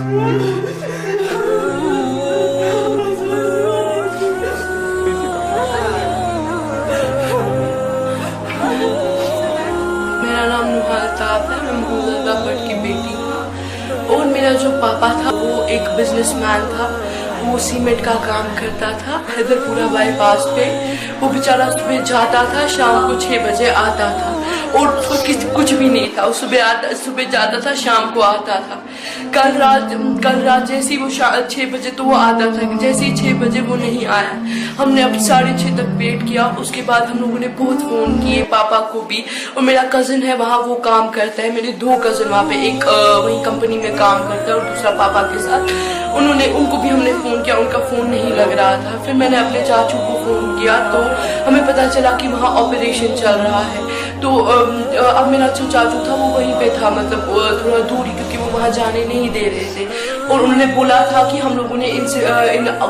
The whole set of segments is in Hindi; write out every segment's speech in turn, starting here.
मेरा नाम नुहा अल्ताफ है, मैं महमूदा भट्ट की बेटी हूँ। और मेरा जो पापा था वो एक बिजनेसमैन था। वो सीमेंट का काम करता था हैदरपुरा बाईपास पे। वो बेचारा सुबह जाता था, शाम को 6 बजे आता था और उसको कुछ भी नहीं था। सुबह जाता था, शाम को आता था। कल रात जैसे ही वो 6 बजे तो वो आता था, जैसे ही 6 बजे वो नहीं आया। हमने अब 6:30 तक वेट किया। उसके बाद हम लोगों ने बहुत फोन किए पापा को भी। और मेरा कजिन है वहाँ, वो काम करता है। मेरे 2 कजिन वहाँ पे, एक वही कंपनी में काम करता है और दूसरा पापा के साथ। उनको भी हमने फोन किया, उनका फोन नहीं लग रहा था। फिर मैंने अपने चाचू को फोन किया तो हमें पता चला कि वहाँ ऑपरेशन चल रहा है। तो अब मेरा जो चाचू था वो वहीं पे था, मतलब थोड़ा दूरी, क्योंकि वो वहाँ जाने नहीं दे रहे थे। और उन्होंने बोला था कि हम लोगों ने इन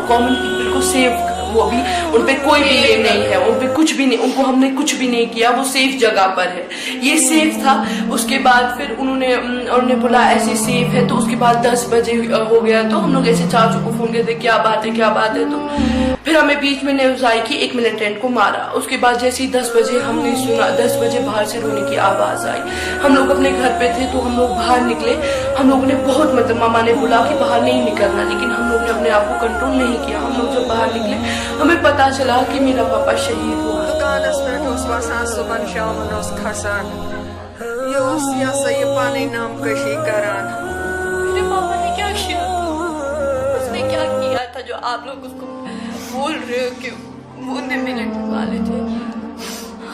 कॉमन पीपल को सेव, वो भी उन पे कोई भी ये नहीं है, उन पे कुछ भी नहीं, उनको हमने कुछ भी नहीं किया, वो सेफ जगह पर है, ये सेफ था। उसके बाद फिर उन्होंने बोला ऐसे सेफ है। तो उसके बाद 10 बजे हो गया तो हम लोग ऐसे चाचू को फोन करते क्या बात है। तो फिर हमें बीच में न्यूज आई कि एक मिलिटेंट को मारा। उसके बाद जैसे ही 10 बजे हमने सुना, 10 बजे बाहर से रोने की आवाज आई। हम लोग अपने घर पे थे तो हम लोग बाहर निकले। हम लोगों ने बहुत, मतलब मामा ने बोला कि बाहर नहीं निकलना, लेकिन हम लोग ने अपने आप को कंट्रोल नहीं किया। हम लोग जब बाहर निकले हमें पता चला कि मेरा पापा शहीद हुआ। दुकानस पे वसान सुबह शाम खसान ये पानी नाम कशी करान। मेरे पापा ने क्या किया था? उसने क्या किया था जो आप लोग उसको बोल रहे हो कि वो ने मिलिटेंट वाले थे?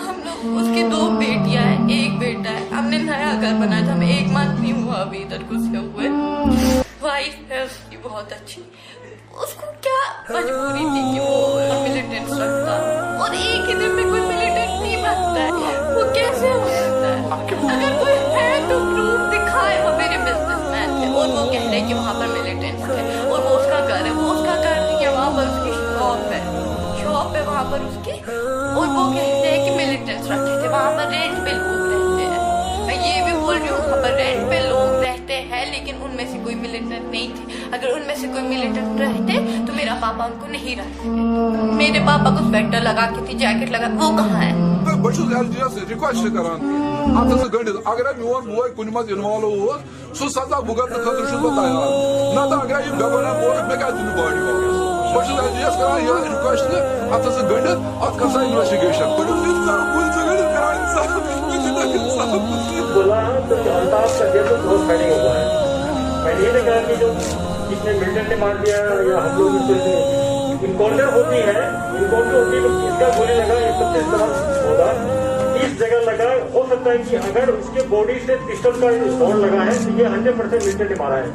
हम लोग, उसकी 2 बेटियां हैं, 1 बेटा है। हमने नया घर बनाया था, हमें 1 मंथ नहीं हुआ अभी इधर घुसे हुए। वाइफ है उसकी बहुत अच्छी। उसको क्या मजबूरी थी कि वो मिलिटेंट रखता? और एक ही दिन में कोई मिलिटेंट नहीं बनता है, वो कैसे हो सकता है? अगर कोई है तो प्रूफ दिखाए। वो मेरे बिजनेसमैन थे और वो कह रहे कि वहाँ पर मिलिटेंट्स थे और वो उसका घर है। वो उसका घर नहीं है, वहाँ पर उसकी शॉप है वहाँ पर उसकी। और वो कहते हैं कि मिलिटेंट्स रखे थे। वहाँ पर रेंट पे लोग रहते हैं। मैं ये भी बोल रही हूँ, वहाँ पर रेंट पे लोग रहते हैं, लेकिन उनमें से कोई मिलिटेंट नहीं थे। अगर उनमें से कोई मिलिटेंट रहते तो मेरा पापा उनको नहीं रखते थे। मेरे पापा को स्वेटर लगा के थी, जैकेट लगा, वो कहाँ है? रिक्वेस्ट करान अगर मोन बोय कुछ मज इन्वॉल्व सह सजा भुगत खतर तैयार ना तो अगर गवर्नर बोल मे क्या दिन बॉडी वापस करान यह रिक्वेस्ट अत गंडित अत कर इन्वेस्टिगेशन बोला तो अल्ताफ का जेल तो बहुत फैलिंग हुआ है। मैंने ये कहा कि जो जिसने मिलिटेंट ने मार दिया या हम लोग इनकाउंटर होती है तो इसका गोली लगा 25 होगा, इस जगह लगा। हो सकता है कि अगर उसके बॉडी से पिस्टल का शॉट लगा है तो ये 100% मिलिटेंट ने मारा है।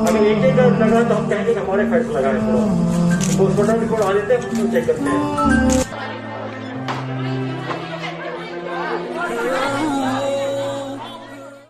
अगर एक का लगा तो हम कहेंगे कि हमारे फैक्ट लगा है। पोस्टमार्टम रिपोर्ट आ जाते हैं, चेक करते हैं।